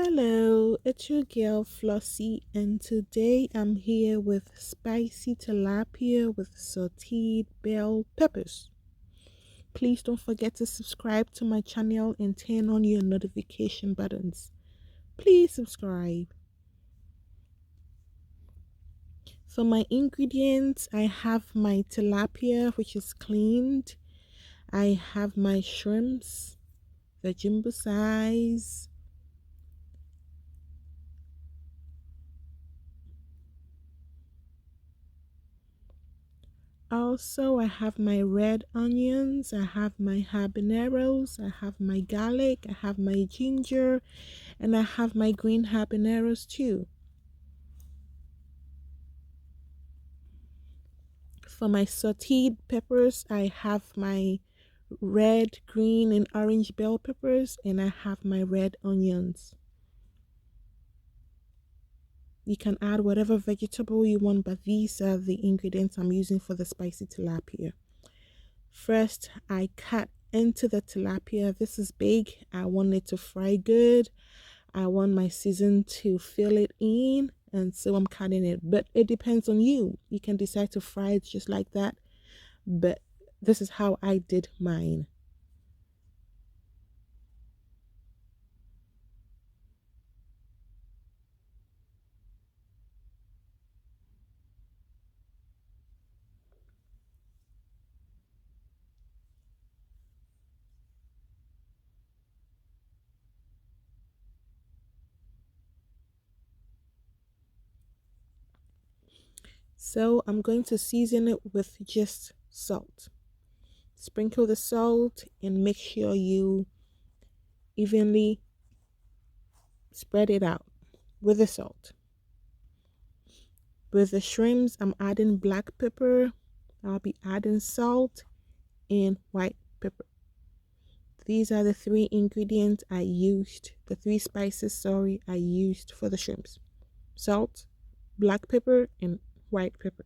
Hello, it's your girl Flossie, and today I'm here with spicy tilapia with sauteed bell peppers. Please don't forget to subscribe to my channel and turn on your notification buttons. Please subscribe. For my ingredients, I have my tilapia, which is cleaned. I have my shrimps, the jumbo size. Also, I have my red onions, I have my habaneros, I have my garlic, I have my ginger, and I have my green habaneros too. For my sauteed peppers, I have my red, green, and orange bell peppers, and I have my red onions. You can add whatever vegetable you want, but these are the ingredients I'm using for the spicy tilapia. First, I cut into the tilapia. This is big. I want it to fry good. I want my season to fill it in, and so I'm cutting it. But it depends on you. You can decide to fry it just like that. But this is how I did mine. So I'm going to season it with just salt. Sprinkle the salt and make sure you evenly spread it out with the salt. With the shrimps, I'm adding black pepper. I'll be adding salt and white pepper. These are the three ingredients I used, the three spices, sorry, I used for the shrimps. Salt, black pepper, and white pepper.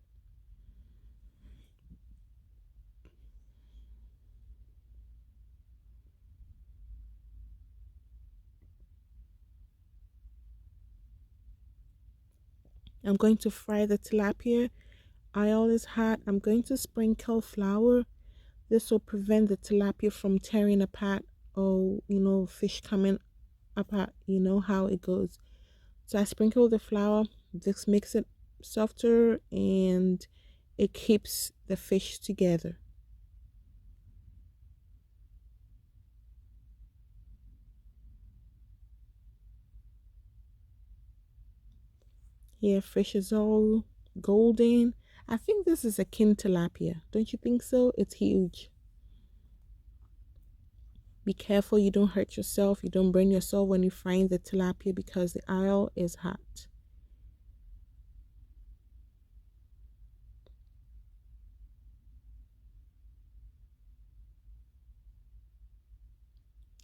I'm going to fry the tilapia. Oil is hot. I'm going to sprinkle flour. This will prevent the tilapia from tearing apart or, fish coming apart. You know how it goes. So I sprinkle the flour. This makes it softer and it keeps the fish together. Here, fish is all golden. I think this is a king tilapia. Don't you think so? It's huge. Be careful you don't hurt yourself. You don't burn yourself when you fry the tilapia because the oil is hot.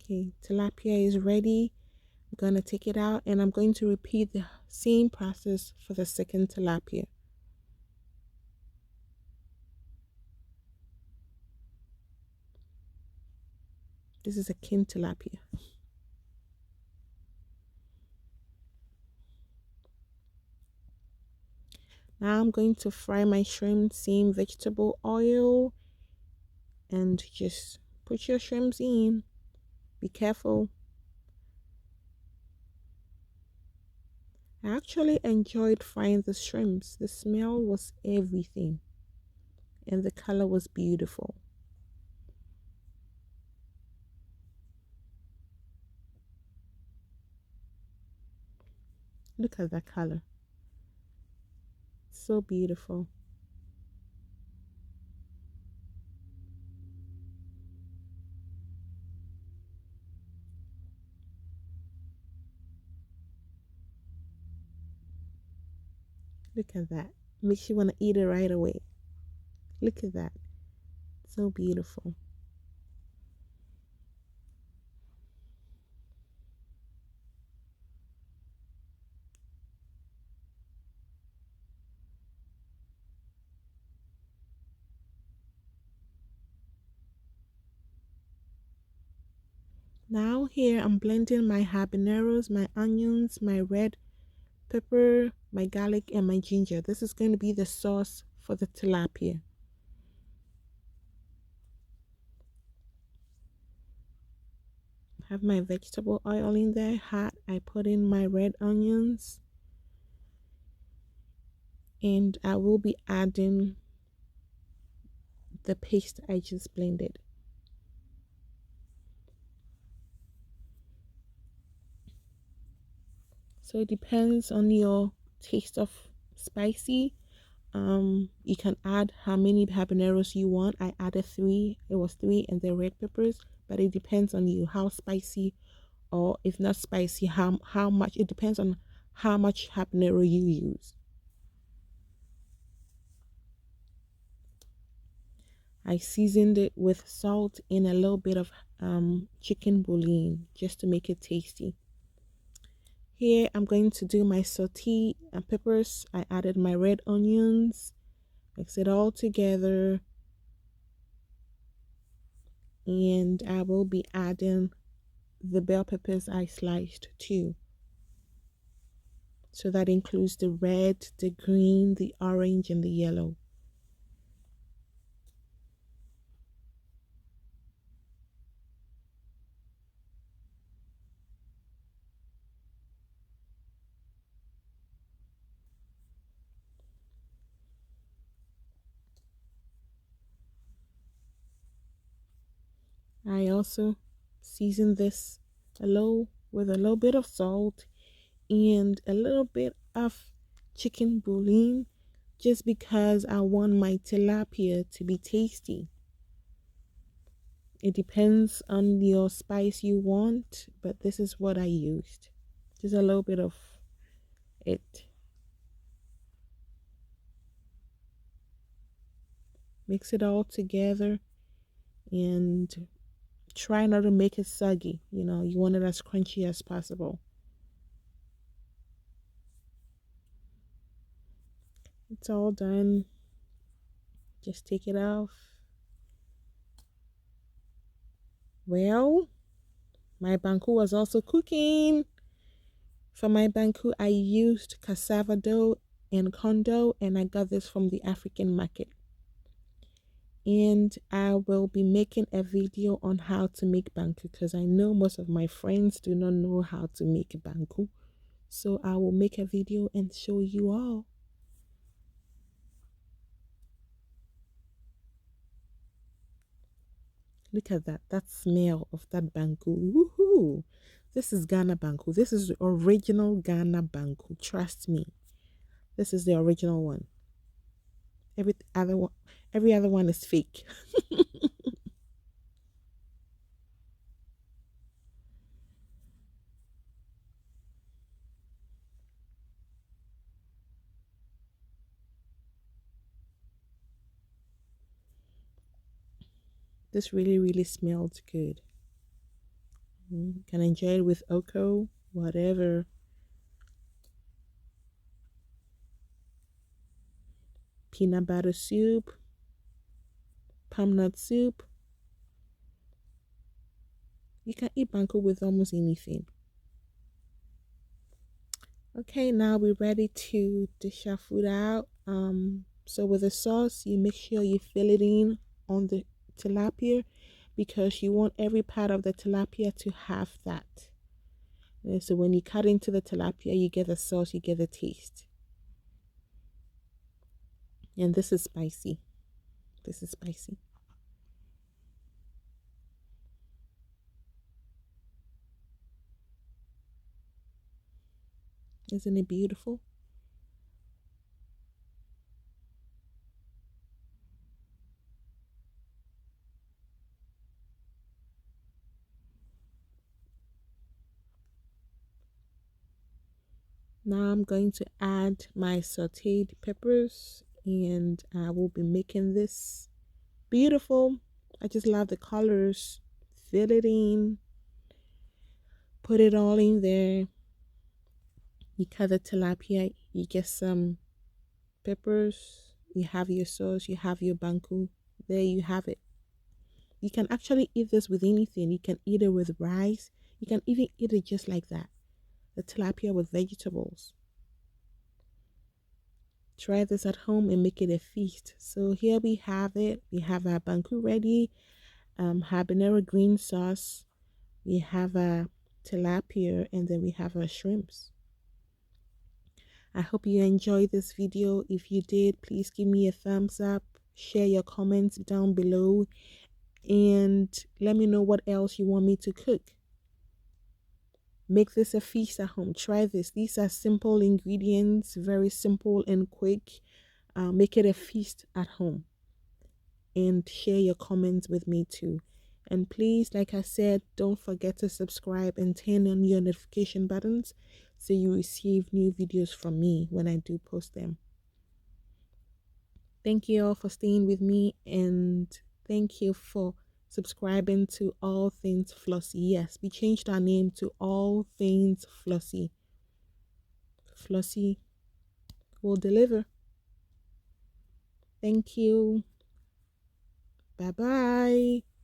Okay, tilapia is ready. I'm going to take it out and I'm going to repeat the same process for the second tilapia. This is a king tilapia. Now I'm going to fry my shrimp, same vegetable oil, and just put your shrimps in. Be careful. I actually enjoyed frying the shrimps. The smell was everything, and the color was beautiful. Look at that color. So beautiful. Look at that. Makes you want to eat it right away. Look at that. So beautiful. Now here I'm blending my habaneros, my onions, my red pepper, my garlic, and my ginger. This is going to be the sauce for the tilapia. I have my vegetable oil in there hot. I put in my red onions, and I will be adding the paste I just blended. So it depends on your taste of spicy. You can add how many habaneros you want. I added three. It was three, and the red peppers. But it depends on you how spicy, or if not spicy, how much. It depends on how much habanero you use. I seasoned it with salt and a little bit of chicken bouillon just to make it tasty. Here I'm going to do my sauté and peppers. I added my red onions, mix it all together, and I will be adding the bell peppers I sliced too. So that includes the red, the green, the orange, and the yellow. I also season this with a little bit of salt and a little bit of chicken bouillon just because I want my tilapia to be tasty. It depends on your spice you want, but this is what I used. Just a little bit of it. Mix it all together and try not to make it soggy. You want it as crunchy as possible. It's all done. Just take it off. Well, my banku was also cooking. For my banku, I used cassava dough and corn dough, and I got this from the African market. And I will be making a video on how to make banku because I know most of my friends do not know how to make banku. So I will make a video and show you all. Look at that smell of that banku. Woohoo! This is Ghana banku. This is the original Ghana banku. Trust me. This is the original one. Every other one is fake. This really, really smells good. Can enjoy it with oko, whatever. Peanut butter soup, palm nut soup. You can eat banku with almost anything. Okay, now we're ready to dish our food out. So with the sauce, you make sure you fill it in on the tilapia because you want every part of the tilapia to have that. And so when you cut into the tilapia, you get the sauce, you get the taste. And this is spicy. This is spicy. Isn't it beautiful? Now I'm going to add my sauteed peppers and I will be making this beautiful. I just love the colors. Fill it in. Put it all in there. You cut the tilapia. You get some peppers. You have your sauce. You have your banku. There you have it. You can actually eat this with anything. You can eat it with rice. You can even eat it just like that. The tilapia with vegetables. Try this at home and make it a feast. So here we have it. We have our banku ready, habanero green sauce. We have a tilapia, and then we have our shrimps. I hope you enjoyed this video. If you did, please give me a thumbs up. Share your comments down below, and let me know what else you want me to cook. Make this a feast at home. Try this. These are simple ingredients, very simple and quick. Make it a feast at home, and share your comments with me too. And please, like I said, don't forget to subscribe and turn on your notification buttons so you receive new videos from me when I do post them. Thank you all for staying with me, and thank you for subscribing to All Thyns Flossie. Yes, we changed our name to All Thyns Flossie. Flossie will deliver. Thank you. Bye bye.